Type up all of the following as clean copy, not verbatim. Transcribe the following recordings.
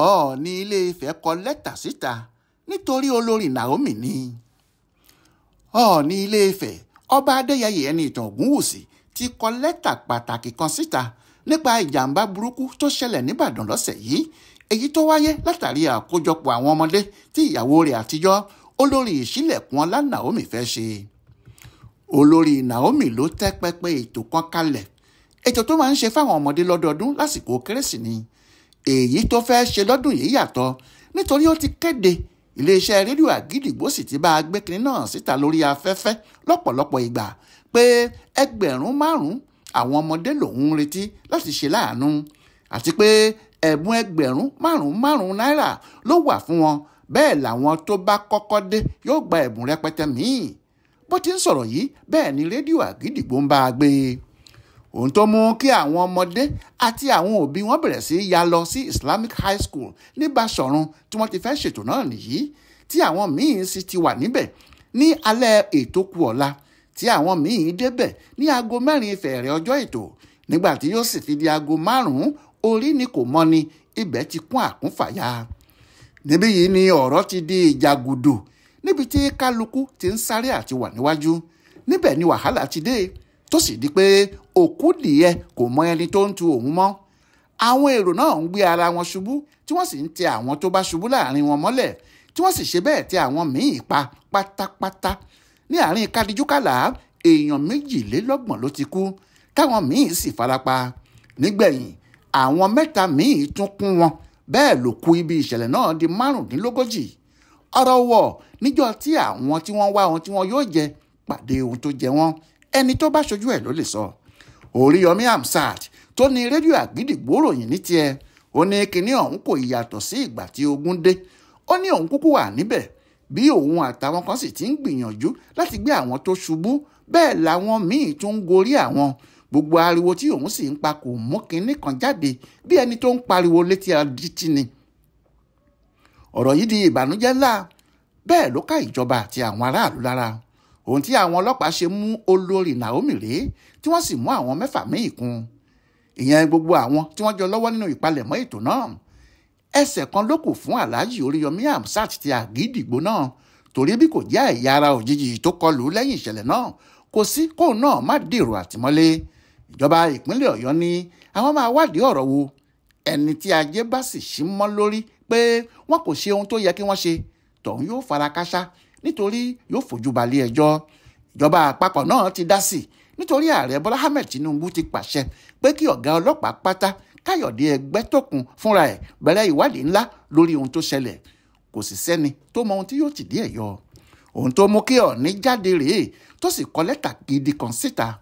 Ọọ̀ni Ilé-Ifẹ̀ kọ lẹ́tà síta nítorí olórí Naomi ni. Ọọ̀ni Ilé-Ifẹ̀ ọba Adéyẹyè Ẹniìtàn Ògúnwùsì ti kọ lẹ́tà pàtàkì kan síta nípa ìjàmbá burúkú tó ṣẹlẹ̀ níbàdàn lọ́sẹ̀ yìí, èyí tó wáyé látàrí àkójọpọ̀ àwọn ọmọdé tí ìyàwó rẹ̀ àtijọ́ olórí Ìṣílẹ̀kùnọlá Naomi fẹ́ ṣe. Olórí Naomi ló tẹ́ pẹpẹ ètò kan kalẹ̀, ètò tó máa ń ṣe fáwọn ọmọdé lọ́dọọdún lásìkò kérésì ni. Èyí tó fẹ́ ṣe lọ́dún yìí yàtọ̀ nítorí ó ti kéde, iléeṣẹ́ rédíò Àgídìgbò sì ti bá a gbé kinní náà síta lórí afẹ́fẹ́ lọ́pọ̀lọpọ̀ ìgbà pé 5,000 àwọn ọmọdé lòun ń retí láti ṣe láàánú, àti pé ẹ̀bùn 5,000 náírà ló wà fún wọn, bẹ́ẹ̀ làwọn tó bá kọ́kọ́ dé yóò gba ẹ̀bùn rẹpẹtẹ míì. Bó ti ń sọ̀rọ̀ yìí bẹ́ẹ̀ ni rédíò Àgídìgbò ń bá a gbé. Ohun tó mú kí àwọn ọmọdé àti àwọn òbí wọn bẹ̀rẹ̀ sí ya lọ sí Islamic High School ní Báṣọ̀run tí wọ́n ti fẹ́ ṣètò náà nìyí, tí àwọn míín sì ti wà níbẹ̀ ní alẹ́ ètò kù ọ̀la, tí àwọn míín débẹ̀ ní aago 4 ìfẹ̀rẹ̀ ọjọ́ ètò, nígbà tí yóò sì fi di aago 5 orí ni kò mọ́ ni ibẹ̀ ti kún àkúnfàyà. Níbí yìí ni ọ̀rọ̀ ti di ìjàgùdù, níbi tí kálukú ti ń sáré àti wà níwájú. Níbẹ̀ ni wàhálà ti dé tó sì di pé òkú dìẹ kò mọ ẹni tó ń tu òun mọ́. Àwọn èrò náà ń gbé ara wọn ṣubú tí wọ́n sì ń tẹ àwọn tó bá ṣubú láàrin wọn mọ́lẹ̀, tí wọ́n sì ṣe bẹ́ẹ̀ tẹ àwọn míì pa pátápátá. Ní àárín kadijúkàlà èèyàn 22 ló ti kú, táwọn míì sì farapa. Nígbẹ̀yìn àwọn 3 míì tún kún wọn, bẹ́ẹ̀ ló kù ibi ìṣẹ̀lẹ̀ náà di 45. Ọ̀rọ̀ wọ̀ níjọ́ tí àwọn tí wọ́n wá ohun tí wọ́n yóò jẹ pàdé ohun tó jẹ wọ́n, ẹni tó bá ṣojú ẹ̀ ló lè sọ. Oríyọmí Hamzat tó ní rédíò Àgídìgbò ròyìn ní tiẹ̀, ó ní kinní ọ̀hún kò yàtọ̀ sí ìgbà tí ogun dé. Ó ní òun kúkú wà níbẹ̀ bí òun àtàwọn kan sì ti ń gbìyànjú láti gbé àwọn tó ṣubú, bẹ́ẹ̀ làwọn míì tún ń gorí àwọn. Gbogbo ariwo tí òun sì ń pa kò mú kinní kan jáde bí ẹni tó ń pariwo létí adití ni. Ọ̀rọ̀ yìí di ìbànújẹ́ ńlá, bẹ́ẹ̀ ló ká ìjọba àti àwọn aráàlú lára. Ohun tí àwọn ọlọ́pàá ṣe mú olórí Naomi rèé, tí wọ́n sì mú àwọn 6 míì kún. Ìyẹn gbogbo àwọn tí wọ́n jọ lọ́wọ́ nínú ìpalẹ̀mọ́ ètò náà. Ẹsẹ̀ kan ló kù fún Alhaji Oríyọmí Hamzat ti Àgídìgbò náà, torí bí kò jẹ́ ẹ̀yà ara òjijì tó kọlù lẹ́yìn ìṣẹ̀lẹ̀ náà, kò sí kóun náà má dèrò àtìmọ́lé. Ìjọba ìpínlẹ̀ Ọ̀yọ́ ní àwọn máa wádìí ọ̀rọ̀ wo. Ẹni tí ajé bá sì ṣí mọ́ lórí pé wọn kò ṣe ohun tó yẹ kí wọ́n ṣe, tọ̀hún yóò fara káṣá nítorí yóò fojú balẹ̀ ẹjọ́. Ìjọba àpapọ̀ náà ti dá sí nítorí ààrẹ Bọ́lá Ahmed Tinubu ti pàṣẹ pé kí ọ̀gá ọlọ́pàá pátá Káyọ̀dé Ẹgbẹ́tókun fúnra ẹ̀ bẹ̀rẹ̀ ìwádìí ńlá lórí ohun tó ṣẹlẹ̀. Kò sì sẹ́ni tó mọ ohun tí yóò tìdí ẹ̀ yọ. Ohun tó mú kí Ọọ̀ni jáde rèé tó sì kọ lẹ́tà gidi kan síta.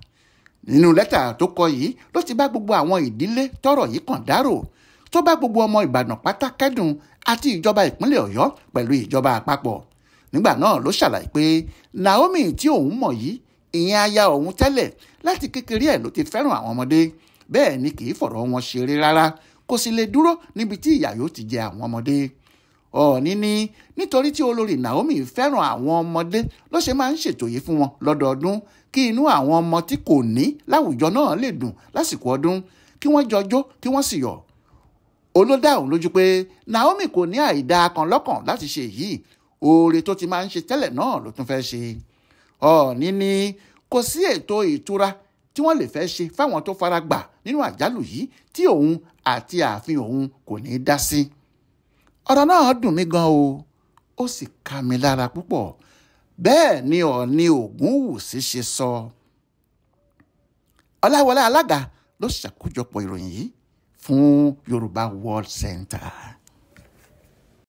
Nínú lẹ́tà tó kọ yìí ló ti bá gbogbo àwọn ìdílé tọ́rọ̀ yìí kàn dárò, tó bá gbogbo ọmọ Ìbàdàn pátá kẹ́dùn àti ìjọba ìpínlẹ̀ Ọ̀yọ́ pẹ̀lú ìjọba àpapọ̀. Nígbà náà ló ṣàlàyé pé Naomi tí òun mọ̀ yìí, ìyẹn aya òun tẹ́lẹ̀, láti kékeré ẹ̀ ló ti fẹ́ràn àwọn ọmọdé, bẹ́ẹ̀ ni kì í fọ̀rọ̀ wọn ṣeré rárá, kò sì lè dúró níbi tí ìyà yóò ti jẹ àwọn ọmọdé. Ọọ̀ni ní nítorí tí olórí Naomi fẹ́ràn àwọn ọmọdé ló ṣe máa ń ṣètò yìí fún wọn lọ́dọọdún, kí inú àwọn ọmọ tí kò ní láwùjọ náà lè dùn lásìkò ọdún, kí wọ́n jọjó kí wọ́n sì yọ̀. Olódà òun lójú pé Naomi kò ní àìdá kan lọ́kàn láti ṣe èyí, oore tó ti máa ń ṣe tẹ́lẹ̀ náà ló tún fẹ́ ṣe. Ọọ̀ni ní kò sí ètò ìtura tí wọ́n lè fẹ́ ṣe fáwọn tó fara gbà nínú àjálù yìí tí òun àti ààfin òun kò ní í dá sí. Ọ̀rọ̀ náà dùn mí gan o, ó sì ká mi lára púpọ̀. Bẹ́ẹ̀ ni Ọọ̀ni Ògúnwùsì ṣe sọ. Ọláwọlé Alága ló ṣàkójọpọ̀ ìròyìn yìí fún Yorùbá World Center.